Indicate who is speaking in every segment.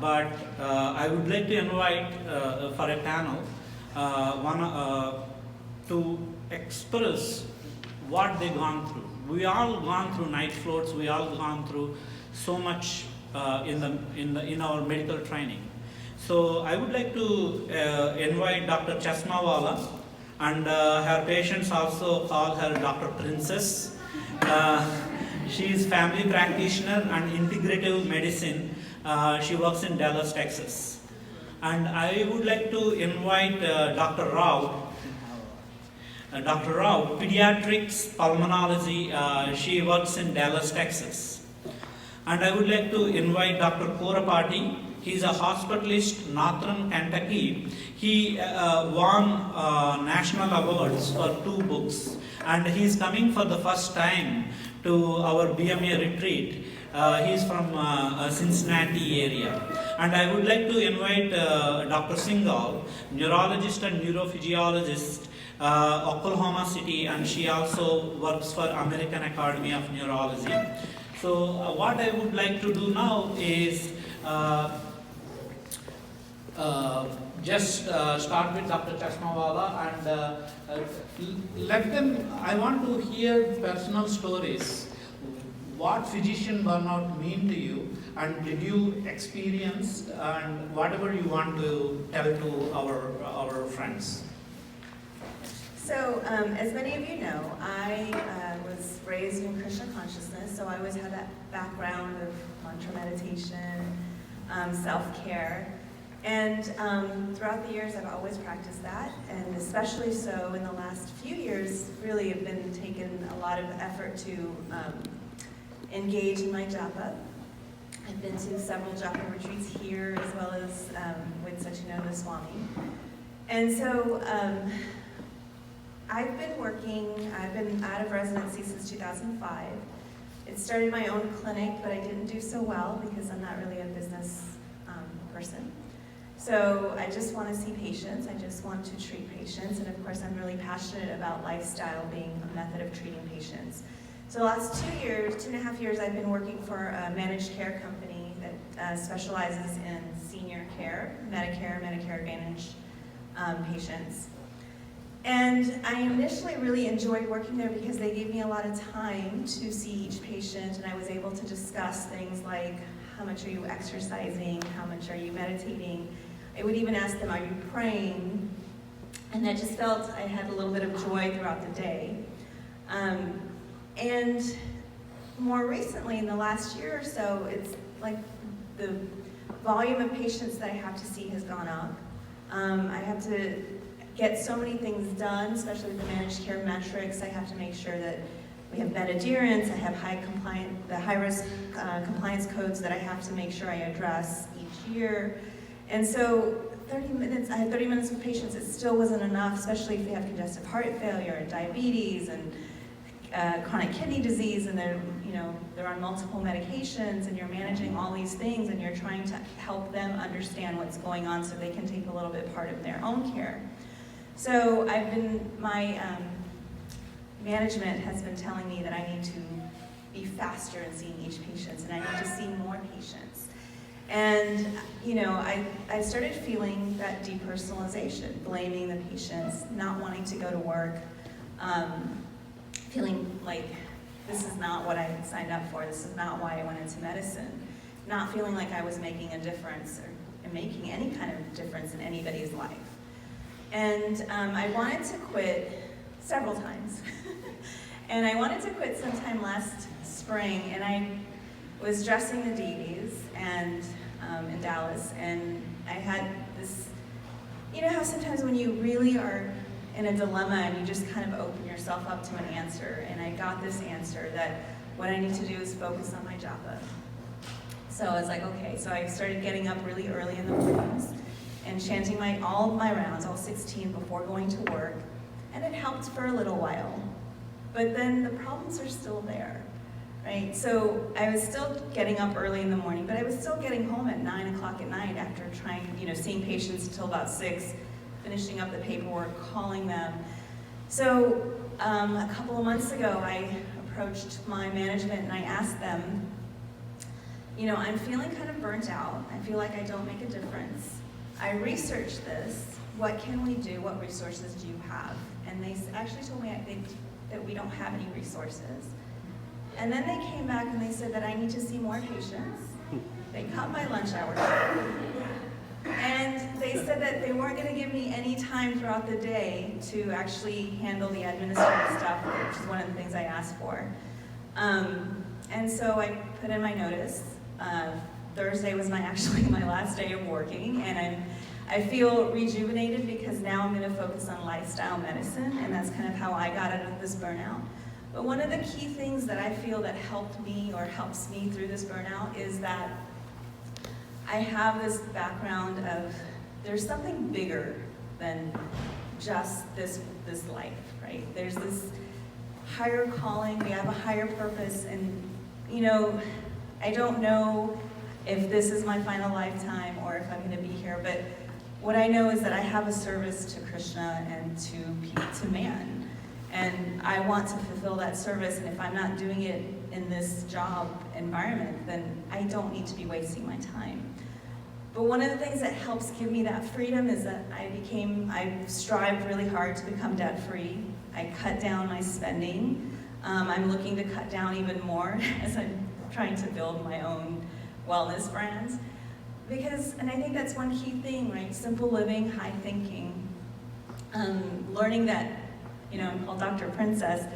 Speaker 1: but I would like to invite for a panel to express what they've gone through. We all gone through night floats. We all gone through so much in our medical training. So I would like to invite Dr. Chasmawala, and her patients also call her Dr. Princess. She is family practitioner and integrative medicine. She works in Dallas, Texas. And I would like to invite Dr. Rao. Dr. Rao, pediatrics pulmonology. She works in Dallas, Texas. And I would like to invite Dr. Korapati. He's a hospitalist, Northern Kentucky. He won national awards for 2 books, and he's coming for the first time to our BMA retreat. He's from Cincinnati area. And I would like to invite Dr. Singhal, neurologist and neurophysiologist, Oklahoma City, and she also works for American Academy of Neurology. So what I would like to do now is just start with Dr. Chasmawala and let them, I want to hear personal stories. What physician burnout mean to you, and did you experience, and whatever you want to tell to our friends.
Speaker 2: So, as many of you know, I was raised in Krishna consciousness, so I always had that background of mantra meditation, self-care. And throughout the years, I've always practiced that, and especially so in the last few years, really have been taking a lot of effort to engage in my japa. I've been to several japa retreats here, as well as with Satyananda Swami. And so I've been out of residency since 2005. It started my own clinic, but I didn't do so well because I'm not really a business person. So I just want to see patients, I just want to treat patients, and of course I'm really passionate about lifestyle being a method of treating patients. So the last 2.5 years, I've been working for a managed care company that specializes in senior care, Medicare Advantage patients. And I initially really enjoyed working there because they gave me a lot of time to see each patient, and I was able to discuss things like, how much are you exercising? How much are you meditating? I would even ask them, are you praying? And I just felt I had a little bit of joy throughout the day. And more recently, in the last year or so, it's like the volume of patients that I have to see has gone up. I have to get so many things done, especially with the managed care metrics. I have to make sure that we have med adherence, I have the high-risk compliance codes that I have to make sure I address each year. And so 30 minutes, I had 30 minutes with patients, it still wasn't enough, especially if they have congestive heart failure and diabetes and chronic kidney disease, and they're on multiple medications, and you're managing all these things, and you're trying to help them understand what's going on so they can take a little bit part of their own care. So my management has been telling me that I need to be faster in seeing each patient, and I need to see more patients. And I started feeling that depersonalization, blaming the patients, not wanting to go to work, feeling like this is not what I signed up for, this is not why I went into medicine, not feeling like I was making a difference or making any kind of difference in anybody's life. And I wanted to quit several times. And I wanted to quit sometime last spring, and I was dressing the deities and in Dallas, and I had this, you know how sometimes when you really are in a dilemma and you just kind of open yourself up to an answer, and I got this answer that what I need to do is focus on my japa. So I was like, okay, so I started getting up really early in the mornings and chanting all of my rounds, all 16, before going to work, and it helped for a little while. But then the problems are still there, right? So I was still getting up early in the morning, but I was still getting home at 9 o'clock at night after seeing patients until about 6, finishing up the paperwork, calling them. So a couple of months ago, I approached my management and I asked them, you know, I'm feeling kind of burnt out. I feel like I don't make a difference. I researched this. What can we do? What resources do you have? And they actually told me that we don't have any resources. And then they came back and they said that I need to see more patients. They cut my lunch hour. And they said that they weren't going to give me any time throughout the day to actually handle the administrative stuff, which is one of the things I asked for. And so I put in my notice. Thursday was actually my last day of working, and I feel rejuvenated because now I'm going to focus on lifestyle medicine, and that's kind of how I got out of this burnout. But one of the key things that I feel that helped me or helps me through this burnout is that I have this background of there's something bigger than just this life, right? There's this higher calling, we have a higher purpose, and you know, I don't know if this is my final lifetime or if I'm going to be here, but what I know is that I have a service to Krishna and to man, and I want to fulfill that service, and if I'm not doing it in this job environment, then I don't need to be wasting my time. But one of the things that helps give me that freedom is that I strived really hard to become debt-free. I cut down my spending. I'm looking to cut down even more as I'm trying to build my own wellness brands. And I think that's one key thing, right? Simple living, high thinking. Learning that, you know, I'm called Dr. Princess,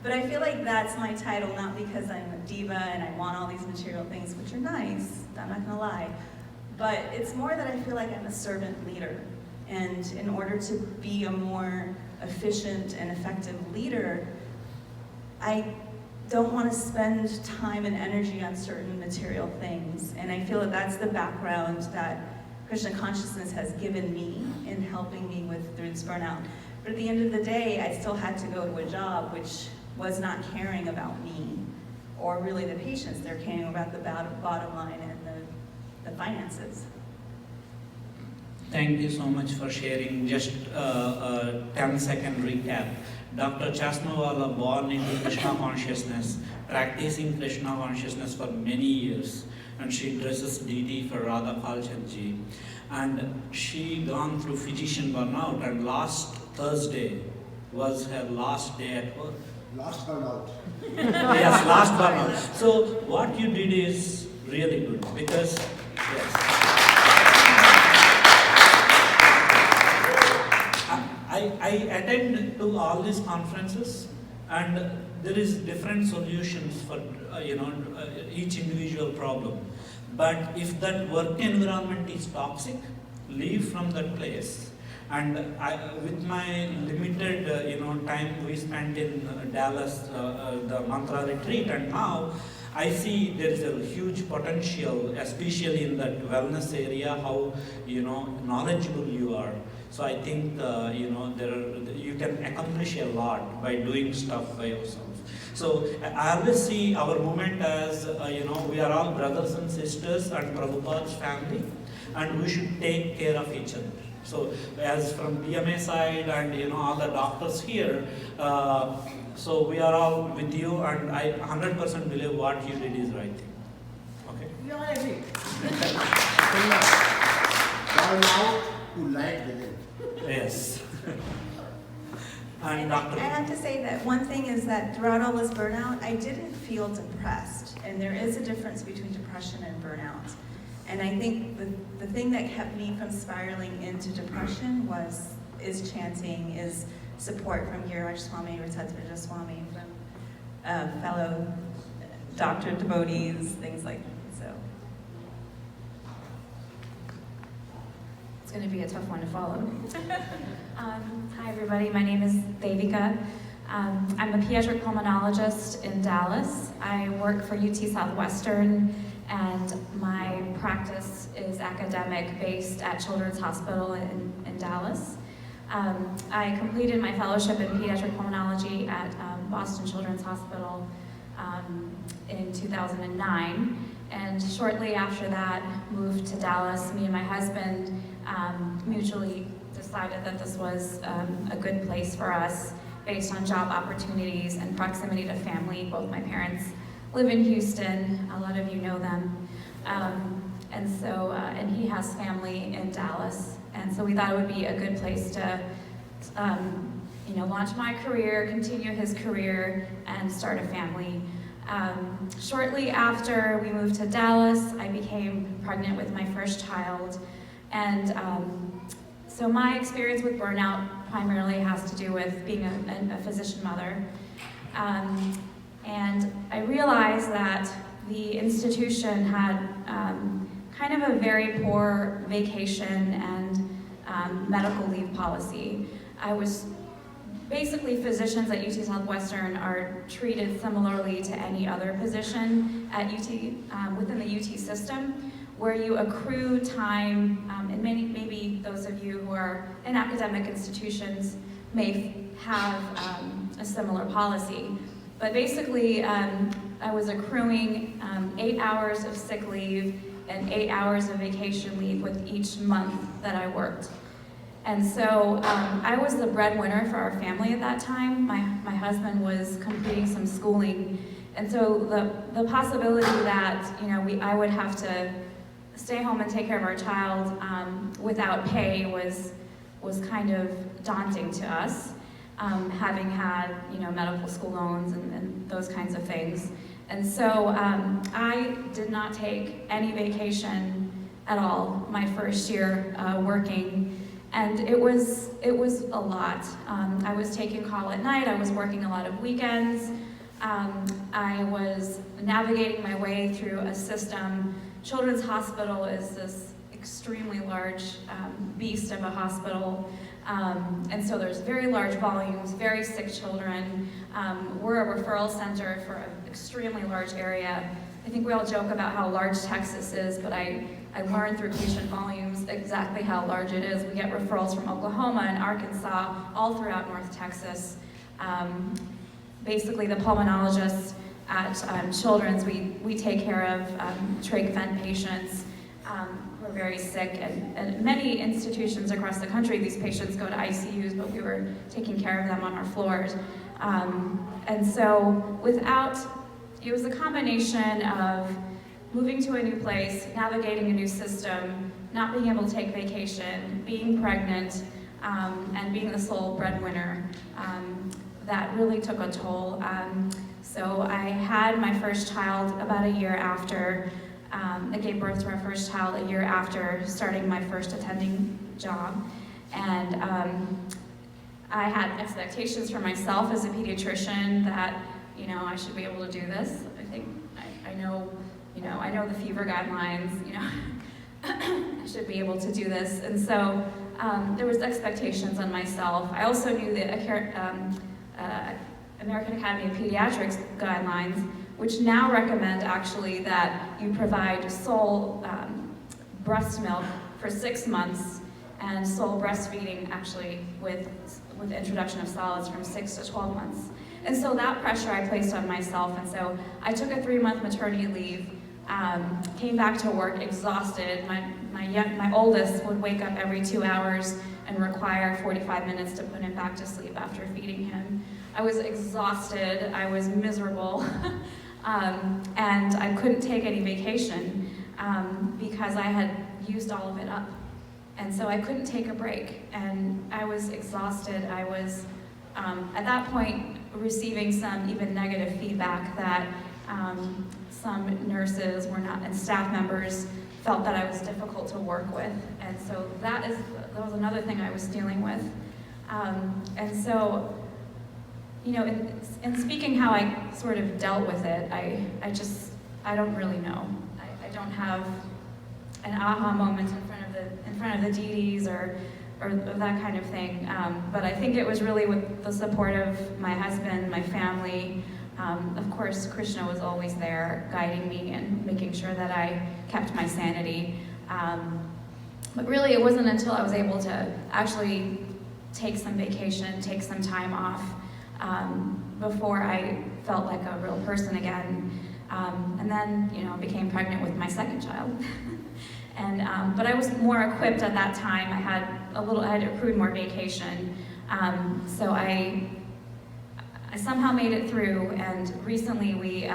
Speaker 2: but I feel like that's my title, not because I'm a diva and I want all these material things, which are nice, I'm not gonna lie. But it's more that I feel like I'm a servant leader. And in order to be a more efficient and effective leader, I don't want to spend time and energy on certain material things. And I feel that that's the background that Krishna consciousness has given me in helping me through this burnout. But at the end of the day, I still had to go to a job which was not caring about me or really the patients. They're caring about the bottom line and the finances.
Speaker 1: Thank you so much for sharing. Just a 10-second recap. Dr. Chasnawala, born into Krishna consciousness, practicing Krishna consciousness for many years, and she dresses deity for Radha Kalchandji. And she gone through physician burnout, and last Thursday was her last day at work.
Speaker 3: Last burnout.
Speaker 1: Yes, last burnout. So what you did is really good because, yes. I attend to all these conferences, and there is different solutions for each individual problem. But if that work environment is toxic, leave from that place. And with my limited time we spent in Dallas, the mantra retreat, and now I see there is a huge potential, especially in that wellness area, how knowledgeable you are. So I think you can accomplish a lot by doing stuff by yourself. So I always see our movement as we are all brothers and sisters and Prabhupada's family, and we should take care of each other. So as from DMA side and all the doctors here, so we are all with you, and I 100% believe what you did is right thing. Okay?
Speaker 3: Yeah, I agree. Burn out to light within.
Speaker 1: Yes. And
Speaker 2: I have to say that one thing is that throughout all this burnout, I didn't feel depressed. And there is a difference between depression and burnout. And I think the thing that kept me from spiraling into depression is chanting, is support from Giriraj Swami, Ratatvija Swami, from fellow doctor devotees, things like that. So
Speaker 4: it's going to be a tough one to follow. Hi everybody, my name is Devika. I'm a pediatric pulmonologist in Dallas. I work for UT Southwestern, and my practice is academic based at Children's Hospital in Dallas. I completed my fellowship in pediatric pulmonology at Boston Children's Hospital in 2009, and shortly after that moved to Dallas. Me and my husband mutually decided that this was a good place for us based on job opportunities and proximity to family. Both my parents live in Houston, a lot of you know them. And he has family in Dallas. And so we thought it would be a good place to, launch my career, continue his career, and start a family. Shortly after we moved to Dallas, I became pregnant with my first child. And so my experience with burnout primarily has to do with being a physician mother. And I realized that the institution had kind of a very poor vacation and medical leave policy. Basically, physicians at UT Southwestern are treated similarly to any other position at UT, within the UT system, where you accrue time, and maybe those of you who are in academic institutions may have a similar policy. But basically, I was accruing 8 hours of sick leave and 8 hours of vacation leave with each month that I worked. And so I was the breadwinner for our family at that time. My husband was completing some schooling. And so the possibility that I would have to stay home and take care of our child without pay was kind of daunting to us, having had medical school loans and those kinds of things. And so I did not take any vacation at all my first year working. And it was a lot. I was taking call at night, I was working a lot of weekends, I was navigating my way through a system. Children's Hospital is this extremely large beast of a hospital, and so there's very large volumes, very sick children. We're a referral center for an extremely large area. I think we all joke about how large Texas is, but I learned through patient volumes exactly how large it is. We get referrals from Oklahoma and Arkansas, all throughout North Texas. Basically, the pulmonologists at Children's, we take care of trach vent patients who are very sick, and many institutions across the country, these patients go to ICUs, but we were taking care of them on our floors. And so it was a combination of moving to a new place, navigating a new system, not being able to take vacation, being pregnant, and being the sole breadwinner. That really took a toll. So I had my first child about a year after, I gave birth to my first child a year after starting my first attending job. And I had expectations for myself as a pediatrician that I should be able to do this. I think I know the fever guidelines, I should be able to do this. And so there was expectations on myself. I also knew the American Academy of Pediatrics guidelines, which now recommend actually that you provide sole breast milk for 6 months and sole breastfeeding actually with the introduction of solids from 6 to 12 months. And so that pressure I placed on myself, and so I took a 3-month maternity leave, came back to work exhausted. My oldest would wake up every 2 hours and require 45 minutes to put him back to sleep after feeding him. I was exhausted, I was miserable, and I couldn't take any vacation because I had used all of it up. And so I couldn't take a break, and I was exhausted. I was, at that point, receiving some even negative feedback that some nurses were not, and staff members felt that I was difficult to work with. And so that was another thing I was dealing with. And so, in speaking how I sort of dealt with it, I don't really know. I don't have an aha moment in front of the DDs or that kind of thing. But I think it was really with the support of my husband, my family. Of course, Krishna was always there guiding me and making sure that I kept my sanity. But really, it wasn't until I was able to actually take some vacation, take some time off, before I felt like a real person again. And then, became pregnant with my second child. But I was more equipped at that time. I had accrued more vacation. So I somehow made it through, and recently we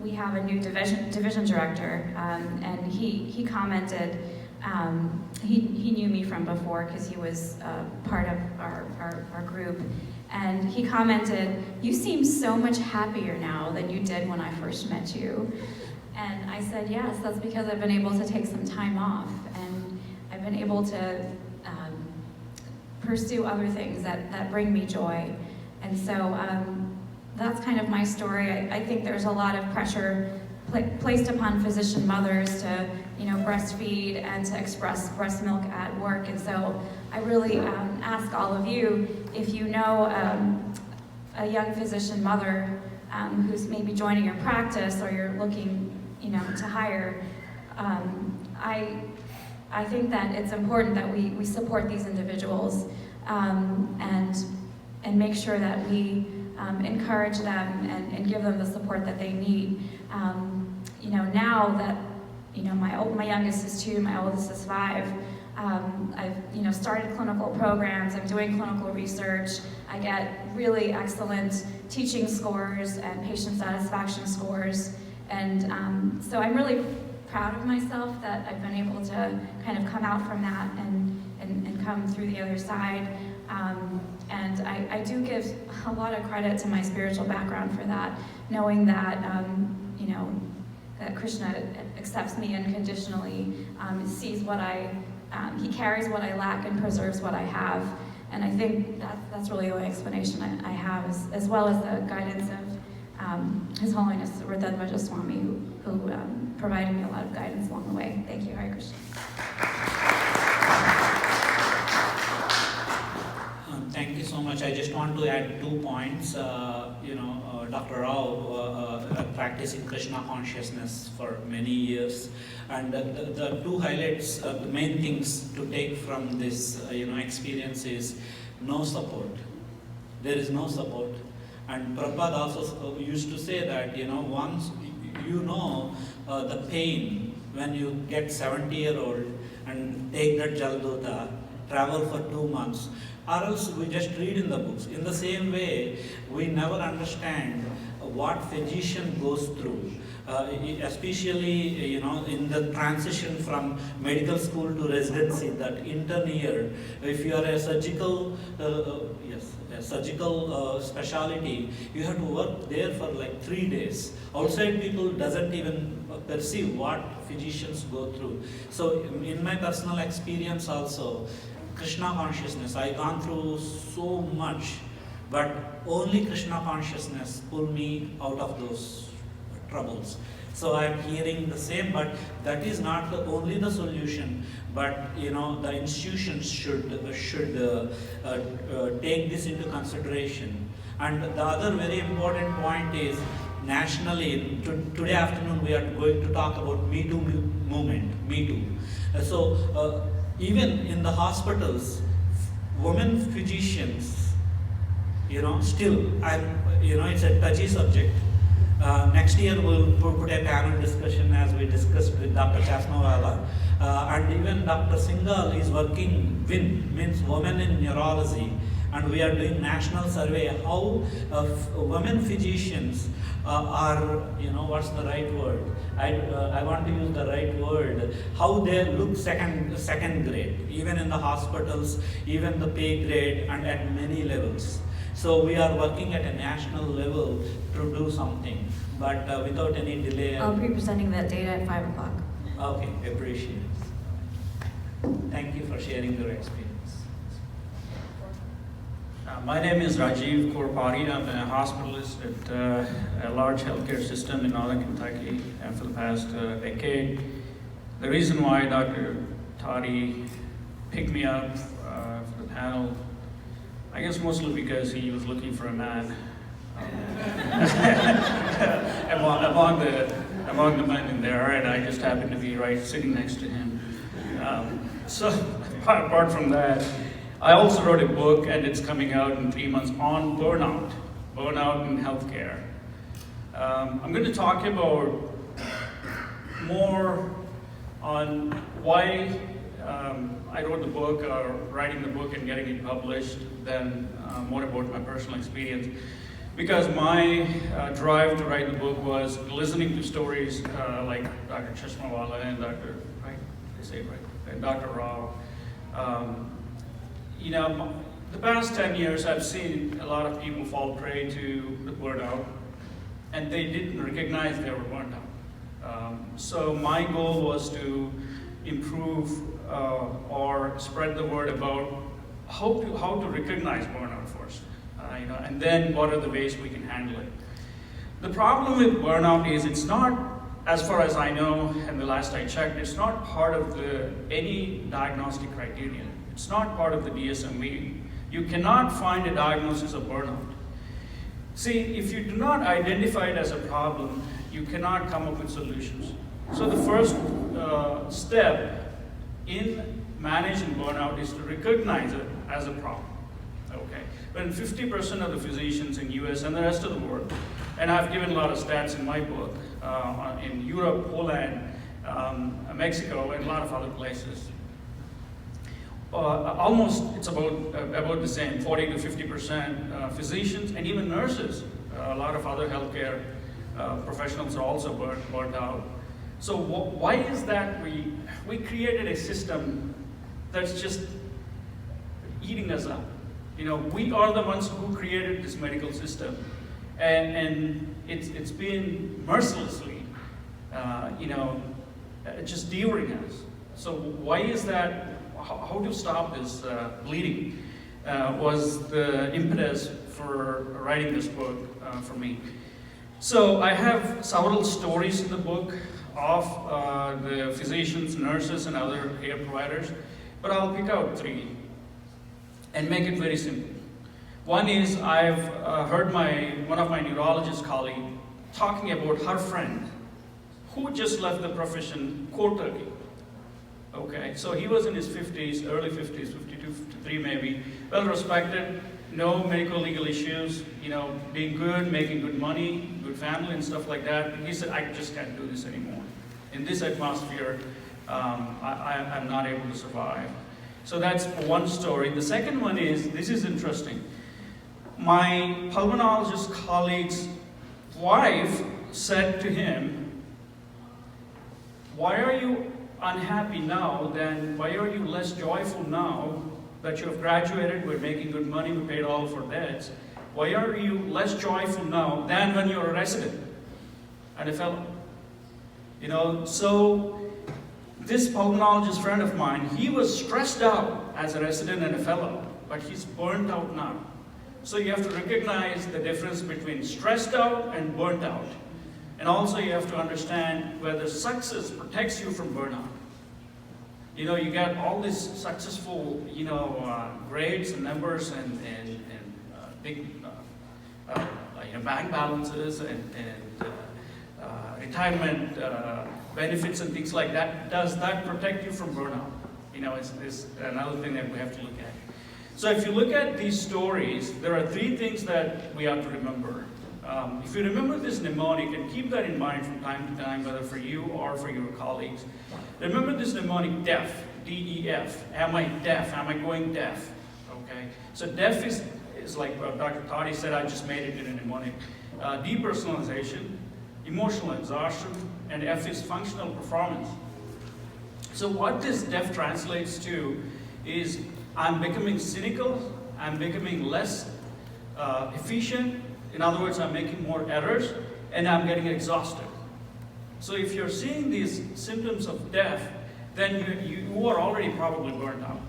Speaker 4: we have a new division director, and he commented. He knew me from before because he was part of our group, and he commented, "You seem so much happier now than you did when I first met you." And I said, "Yes, that's because I've been able to take some time off, and I've been able to pursue other things that bring me joy." And so that's kind of my story. I think there's a lot of pressure placed upon physician mothers to, breastfeed and to express breast milk at work. And so I really ask all of you, if you know a young physician mother who's maybe joining your practice or you're looking, to hire, I think that it's important that we support these individuals and make sure that we encourage them and give them the support that they need. Now that my youngest is 2, my oldest is 5, I've started clinical programs. I'm doing clinical research. I get really excellent teaching scores and patient satisfaction scores, and so I'm really proud of myself that I've been able to kind of come out from that and come through the other side. And I do give a lot of credit to my spiritual background for that, knowing that that Krishna accepts me unconditionally, sees what he carries what I lack and preserves what I have. And I think that's really the only explanation I have, as well as the guidance of His Holiness Radhadvaja Swami, who provided me a lot of guidance along the way. Thank you, Hare Krishna.
Speaker 1: Thank you so much. I just want to add 2 points. Dr. Rao practicing Krishna consciousness for many years, and the 2 highlights, the main things to take from this experience is no support. There is no support, and Prabhupada also used to say that once the pain when you get 70-year-old and take that Jaldota, travel for 2 months, or else we just read in the books. In the same way, we never understand what physician goes through, especially in the transition from medical school to residency, that intern year. If you are a surgical specialty, you have to work there for like 3 days. Outside people doesn't even perceive what physicians go through. So in my personal experience also, Krishna consciousness, I gone through so much, but only Krishna consciousness pulled me out of those troubles. So I'm hearing the same, but that is not only the solution, but the institutions should take this into consideration. And the other very important point is, nationally, today afternoon we are going to talk about Me Too movement, Me Too. So even in the hospitals, women physicians, still, it's a touchy subject. Next year we'll put a panel discussion as we discussed with Dr. Chasmawala, and even Dr. Singhal is working means women in neurology, and we are doing national survey how women physicians are, what's the right word? I want to use the right word. How they look second grade, even in the hospitals, even the pay grade, and at many levels. So we are working at a national level to do something, but without any delay.
Speaker 4: I'll be presenting that data at 5 o'clock.
Speaker 1: Okay, appreciate it. Thank you for sharing your experience.
Speaker 5: My name is Rajiv Korpari. I'm a hospitalist at a large healthcare system in Northern Kentucky, and for the past decade. The reason why Dr. Toddy picked me up for the panel, I guess mostly because he was looking for a man among the men in there, and I just happened to be right sitting next to him. So apart from that, I also wrote a book, and it's coming out in 3 months, on burnout in healthcare. I'm going to talk about more on why I wrote the book, or writing the book and getting it published, than more about my personal experience. because my drive to write the book was listening to stories like Dr. Chashmawala and Dr. Right, they say it right, and Dr. Rao. You know, the past 10 years, I've seen a lot of people fall prey to the burnout, and they didn't recognize they were burnt out. So my goal was to improve or spread the word about how to recognize burnout first, you know, and then what are the ways we can handle it. The problem with burnout is it's not, as far as I know, and the last I checked, it's not part of any diagnostic criterion. It's not part of the DSM-V. You cannot find a diagnosis of burnout. See, if you do not identify it as a problem, you cannot come up with solutions. So the first step in managing burnout is to recognize it as a problem. Okay. When 50% of the physicians in US and the rest of the world, and I've given a lot of stats in my book, in Europe, Poland, Mexico, and a lot of other places, almost it's about the same, 40 to 50% physicians and even nurses. A lot of other healthcare professionals are also burnt out. So why is that we created a system that's just eating us up? You know, we are the ones who created this medical system, and it's been mercilessly, you know, just devouring us. So why is that? How to stop this bleeding was the impetus for writing this book for me. So I have several stories in the book of the physicians, nurses, and other care providers, but I'll pick out 3 and make it very simple. One is I've heard one of my neurologist colleagues talking about her friend who just left the profession cold turkey. Okay, so he was in his 50s, early 50s, 52, 53 maybe, well respected, no medical legal issues, you know, being good, making good money, good family and stuff like that. And he said, I just can't do this anymore. In this atmosphere, I'm not able to survive. So that's one story. The second one is, this is interesting. My pulmonologist colleague's wife said to him, why are you unhappy now? Then why are you less joyful now that you have graduated, we're making good money, we paid all of our debts? Why are you less joyful now than when you were a resident and a fellow? You know, so this pulmonologist friend of mine, he was stressed out as a resident and a fellow, but he's burnt out now. So you have to recognize the difference between stressed out and burnt out. And also you have to understand whether success protects you from burnout. You know, you get all these successful, you know, grades and numbers and big you know, bank balances and retirement benefits and things like that. Does that protect you from burnout? You know, it's another thing that we have to look at. So if you look at these stories, there are 3 things that we have to remember. If you remember this mnemonic, and keep that in mind from time to time, whether for you or for your colleagues, remember this mnemonic, DEF, D-E-F. Am I deaf? Am I going deaf? Okay. So DEF is like Dr. Toddy said, I just made it in a mnemonic. Depersonalization, emotional exhaustion, and F is functional performance. So what this DEF translates to is I'm becoming cynical, I'm becoming less efficient. In other words, I'm making more errors, and I'm getting exhausted. So if you're seeing these symptoms of DEF, then you are already probably burnt out.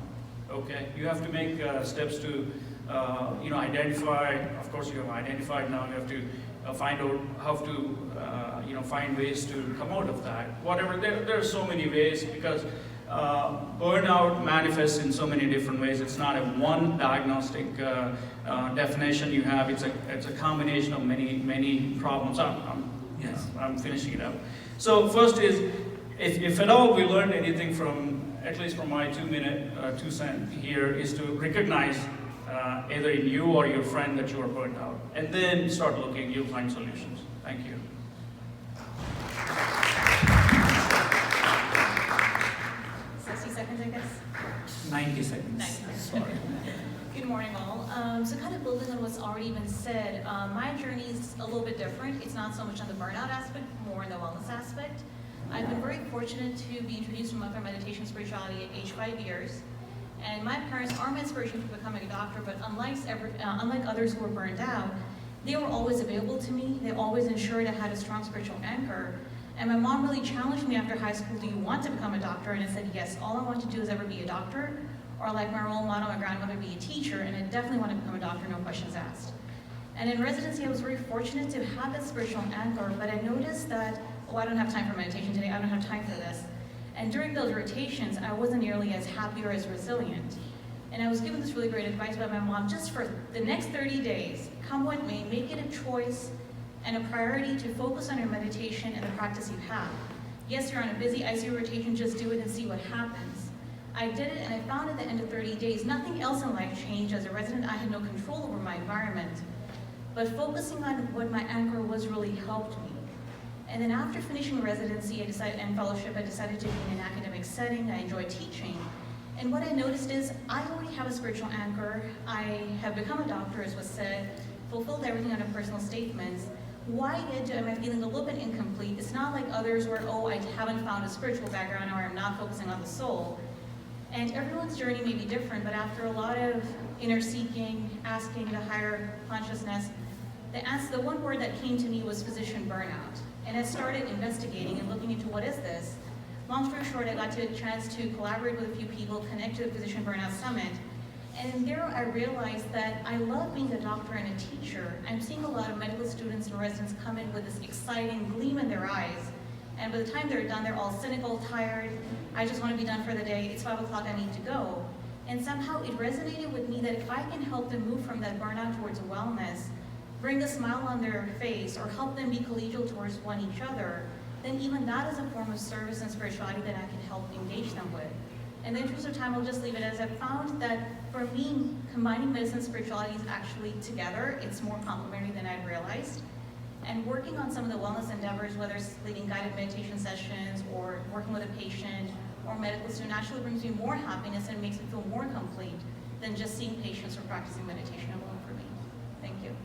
Speaker 5: Okay, you have to make steps to, you know, identify. Of course, you have identified now. You have to find out how to, you know, find ways to come out of that. Whatever. There are so many ways because burnout manifests in so many different ways. It's not a one diagnostic definition you have. It's a combination of many problems. I'm finishing it up. So first is, if at all we learned anything from, at least from my 2-minute 2 cent here, is to recognize either in you or your friend that you are burnt out, and then start looking. You'll find solutions. Thank you.
Speaker 2: 60 seconds, I guess.
Speaker 1: 90 seconds.
Speaker 2: 90 seconds.
Speaker 1: Sorry.
Speaker 6: Good morning, all. So kind of building on what's already been said, My journey is a little bit different. It's not so much on the burnout aspect, more on the wellness aspect. I've been very fortunate to be introduced to Mother meditation spirituality at age 5 years. And my parents are my inspiration for becoming a doctor, but unlike others who were burned out, they were always available to me. They always ensured I had a strong spiritual anchor. And my mom really challenged me after high school, do you want to become a doctor? And I said, yes, all I want to do is ever be a doctor, or like my role model, my grandmother, be a teacher, and I definitely want to become a doctor, no questions asked. And in residency, I was very fortunate to have that spiritual anchor, but I noticed that, oh, I don't have time for meditation today, I don't have time for this. And during those rotations, I wasn't nearly as happy or as resilient. And I was given this really great advice by my mom, just for the next 30 days, come what may, make it a choice and a priority to focus on your meditation and the practice you have. Yes, you're on a busy ICU rotation, just do it and see what happens. I did it, and I found at the end of 30 days, nothing else in life changed. As a resident, I had no control over my environment. But focusing on what my anchor was really helped me. And then after finishing residency and fellowship, I decided to be in an academic setting. I enjoy teaching. And what I noticed is I already have a spiritual anchor. I have become a doctor, as was said, fulfilled everything under personal statements. Why yet am I feeling a little bit incomplete? It's not like others where, oh, I haven't found a spiritual background, or I'm not focusing on the soul. And everyone's journey may be different, but after a lot of inner seeking, asking the higher consciousness, the one word that came to me was physician burnout. And I started investigating and looking into what is this. Long story short, I got a chance to collaborate with a few people, connect to the Physician Burnout Summit. And there I realized that I love being a doctor and a teacher. I'm seeing a lot of medical students and residents come in with this exciting gleam in their eyes. And by the time they're done, they're all cynical, tired. I just want to be done for the day. It's 5 o'clock, I need to go. And somehow it resonated with me that if I can help them move from that burnout towards wellness, bring a smile on their face, or help them be collegial towards each other, then even that is a form of service and spirituality that I can help engage them with. In the interest of time, I'll just leave it as I've found that for me, combining medicine and spirituality is actually together. It's more complementary than I'd realized. And working on some of the wellness endeavors, whether it's leading guided meditation sessions or working with a patient or medical student, actually brings me more happiness and makes me feel more complete than just seeing patients or practicing meditation alone for me. Thank you.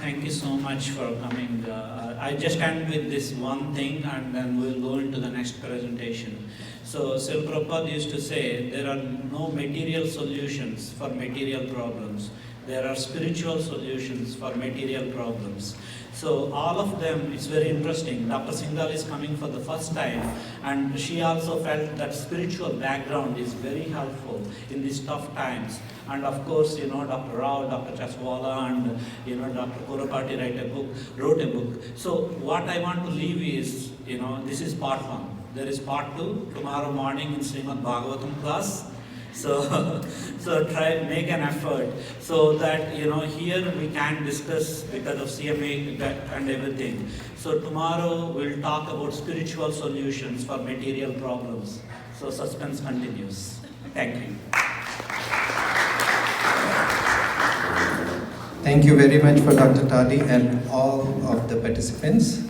Speaker 1: Thank you so much for coming. I just end with this one thing, and then we'll go into the next presentation. So Srila Prabhupada used to say, there are no material solutions for material problems. There are spiritual solutions for material problems. So all of them, it's very interesting. Dr. Singhal is coming for the first time, and she also felt that spiritual background is very helpful in these tough times. And of course, Dr. Rao, Dr. Chaswala, and Dr. Kurapati wrote a book. So what I want to leave is, this is part 1. There is part 2 tomorrow morning in Srimad Bhagavatam class. So make an effort so that here we can discuss because of CMA and everything. So tomorrow we'll talk about spiritual solutions for material problems. So suspense continues. Thank you.
Speaker 7: Thank you very much for Dr. Tadi and all of the participants.